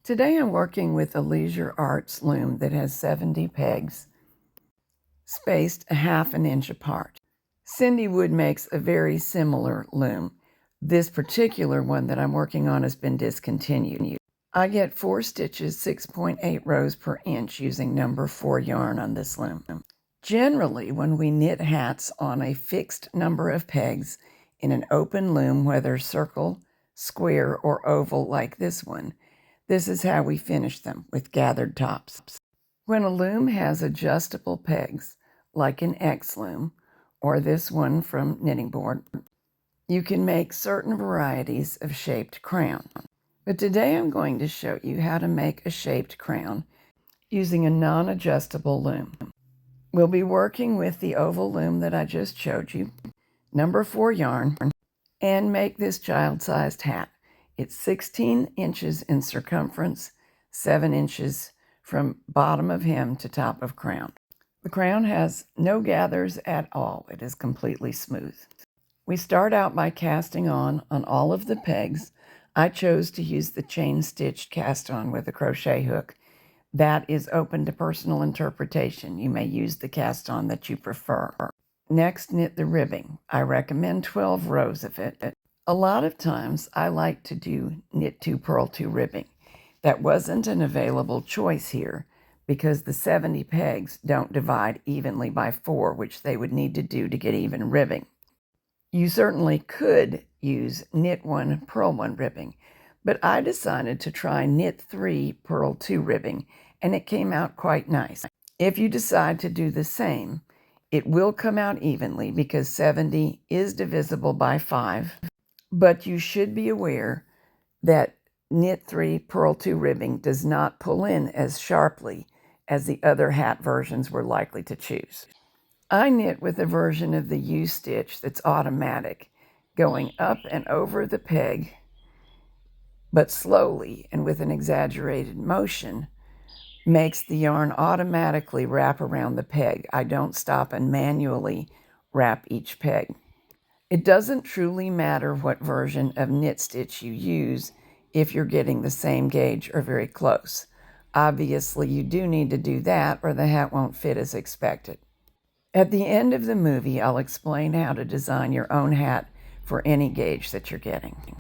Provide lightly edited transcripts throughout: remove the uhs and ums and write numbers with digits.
Today I'm working with a Leisure Arts loom that has 70 pegs, spaced a half an inch apart. Cindwood makes a very similar loom. This particular one that I'm working on has been discontinued. I get 4 stitches, 6.8 rows per inch using number 4 yarn on this loom. Generally, when we knit hats on a fixed number of pegs in an open loom, whether circle, square, or oval like this one, this is how we finish them, with gathered tops. When a loom has adjustable pegs, like an X loom, or this one from Knitting Board, you can make certain varieties of shaped crown. But today I'm going to show you how to make a shaped crown using a non-adjustable loom. We'll be working with the oval loom that I just showed you, number 4 yarn, and make this child-sized hat. It's 16 inches in circumference, 7 inches from bottom of hem to top of crown. The crown has no gathers at all. It is completely smooth. We start out by casting on all of the pegs. I chose to use the chain stitched cast on with a crochet hook. That is open to personal interpretation. You may use the cast on that you prefer. Next, knit the ribbing. I recommend 12 rows of it. A lot of times I like to do knit 2, purl 2 ribbing. That wasn't an available choice here because the 70 pegs don't divide evenly by 4, which they would need to do to get even ribbing. You certainly could use knit 1, purl 1 ribbing, but I decided to try knit 3, purl 2 ribbing, and it came out quite nice. If you decide to do the same, it will come out evenly because 70 is divisible by 5, but you should be aware that knit 3, purl 2 ribbing does not pull in as sharply as the other hat versions were likely to choose. I knit with a version of the U-stitch that's automatic, going up and over the peg, but slowly and with an exaggerated motion, makes the yarn automatically wrap around the peg. I don't stop and manually wrap each peg. It doesn't truly matter what version of knit stitch you use if you're getting the same gauge or very close. Obviously, you do need to do that or the hat won't fit as expected. At the end of the movie, I'll explain how to design your own hat for any gauge that you're getting.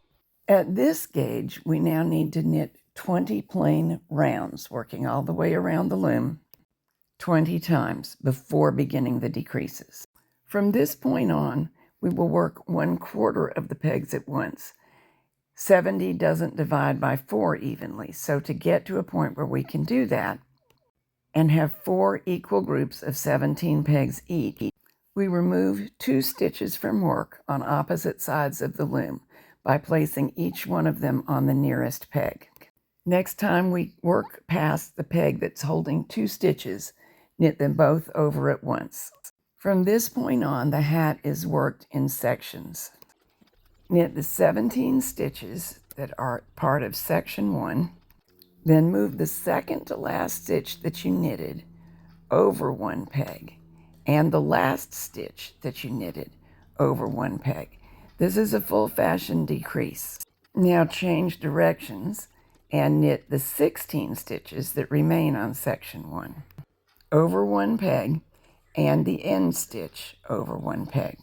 At this gauge, we now need to knit 20 plain rounds, working all the way around the loom 20 times before beginning the decreases. From this point on, we will work 1/4 of the pegs at once. 70 doesn't divide by 4 evenly, so to get to a point where we can do that and have 4 equal groups of 17 pegs each, we remove 2 stitches from work on opposite sides of the loom by placing each one of them on the nearest peg. Next time we work past the peg that's holding 2 stitches, knit them both over at once. From this point on, the hat is worked in sections. Knit the 17 stitches that are part of section 1, then move the second to last stitch that you knitted over 1 peg, and the last stitch that you knitted over 1 peg. This is a full fashion decrease. Now change directions and knit the 16 stitches that remain on section 1 over 1 peg and the end stitch over 1 peg.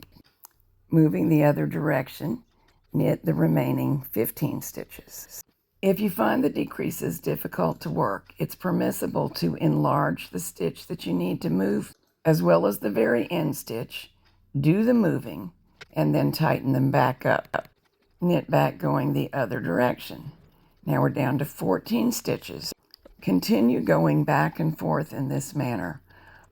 Moving the other direction, knit the remaining 15 stitches. If you find the decreases difficult to work, it's permissible to enlarge the stitch that you need to move, as well as the very end stitch, do the moving, and then tighten them back up. Knit back going the other direction. Now we're down to 14 stitches. Continue going back and forth in this manner,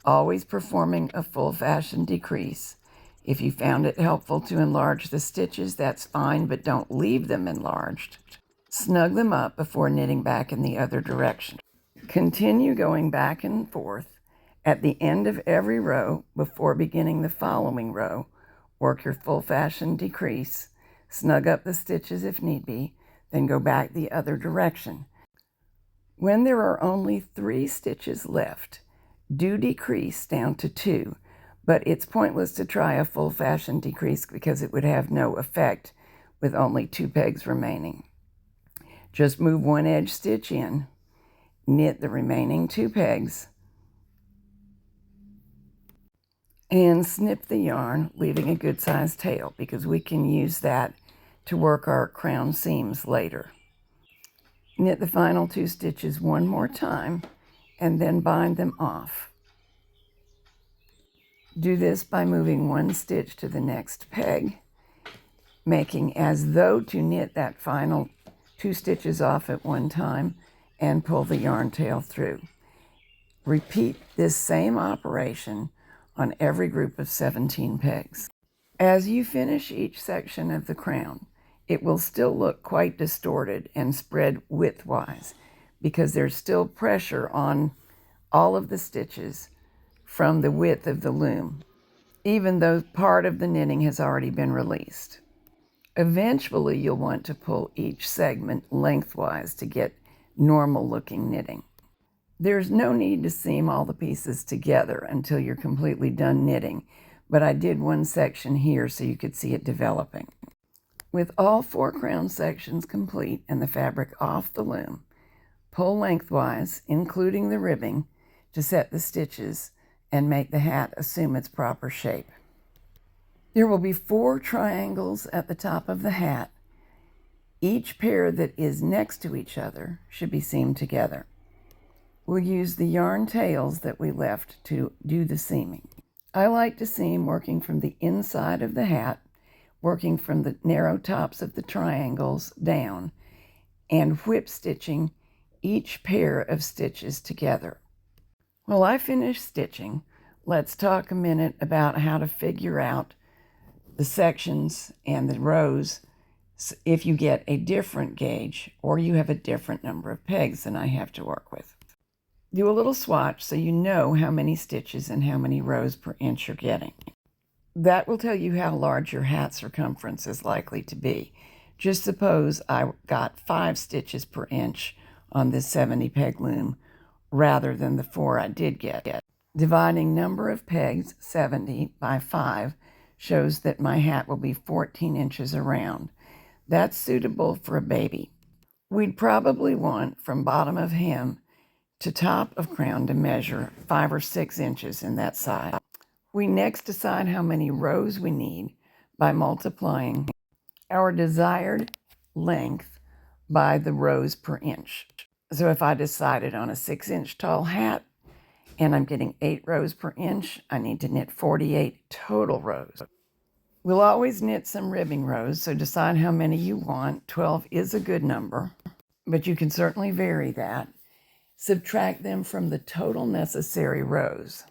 always performing a full fashion decrease. If you found it helpful to enlarge the stitches, that's fine, but don't leave them enlarged. Snug them up before knitting back in the other direction. Continue going back and forth. At the end of every row, before beginning the following row, work your full fashion decrease, snug up the stitches if need be, then go back the other direction. When there are only 3 stitches left, do decrease down to 2, but it's pointless to try a full fashion decrease because it would have no effect with only 2 pegs remaining. Just move one edge stitch in, knit the remaining 2 pegs, and snip the yarn, leaving a good-sized tail because we can use that to work our crown seams later. Knit the final 2 stitches one more time and then bind them off. Do this by moving 1 stitch to the next peg, making as though to knit that final 2 stitches off at one time and pull the yarn tail through. Repeat this same operation on every group of 17 pegs. As you finish each section of the crown, it will still look quite distorted and spread widthwise because there's still pressure on all of the stitches from the width of the loom, even though part of the knitting has already been released. Eventually, you'll want to pull each segment lengthwise to get normal looking knitting. There's no need to seam all the pieces together until you're completely done knitting, but I did one section here so you could see it developing. With all 4 crown sections complete and the fabric off the loom, pull lengthwise, including the ribbing, to set the stitches and make the hat assume its proper shape. There will be 4 triangles at the top of the hat. Each pair that is next to each other should be seamed together. We'll use the yarn tails that we left to do the seaming. I like to seam working from the inside of the hat, working from the narrow tops of the triangles down, and whip stitching each pair of stitches together. While I finish stitching, let's talk a minute about how to figure out the sections and the rows if you get a different gauge or you have a different number of pegs than I have to work with. Do a little swatch so you know how many stitches and how many rows per inch you're getting. That will tell you how large your hat circumference is likely to be. Just suppose I got 5 stitches per inch on this 70 peg loom rather than the 4 I did get. Dividing number of pegs, 70, by 5 shows that my hat will be 14 inches around. That's suitable for a baby. We'd probably want from bottom of hem to top of crown to measure 5 or 6 inches in that side. We next decide how many rows we need by multiplying our desired length by the rows per inch. So if I decided on a 6-inch tall hat and I'm getting 8 rows per inch, I need to knit 48 total rows. We'll always knit some ribbing rows, so decide how many you want. 12 is a good number, but you can certainly vary that. Subtract them from the total necessary rows.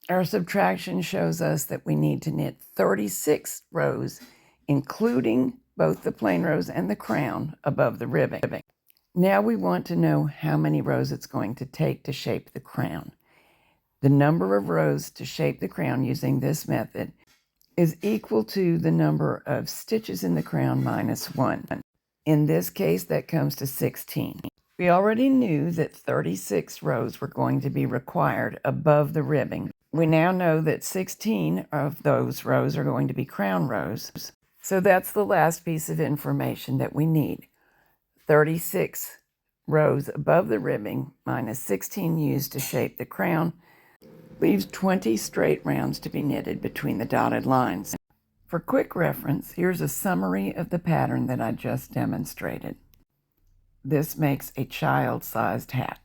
Our subtraction shows us that we need to knit 36 rows, including both the plain rows and the crown above the ribbing. Now we want to know how many rows it's going to take to shape the crown. The number of rows to shape the crown using this method is equal to the number of stitches in the crown minus 1. In this case, that comes to 16. We already knew that 36 rows were going to be required above the ribbing. We now know that 16 of those rows are going to be crown rows. So that's the last piece of information that we need. 36 rows above the ribbing minus 16 used to shape the crown leaves 20 straight rounds to be knitted between the dotted lines. For quick reference, here's a summary of the pattern that I just demonstrated. This makes a child-sized hat.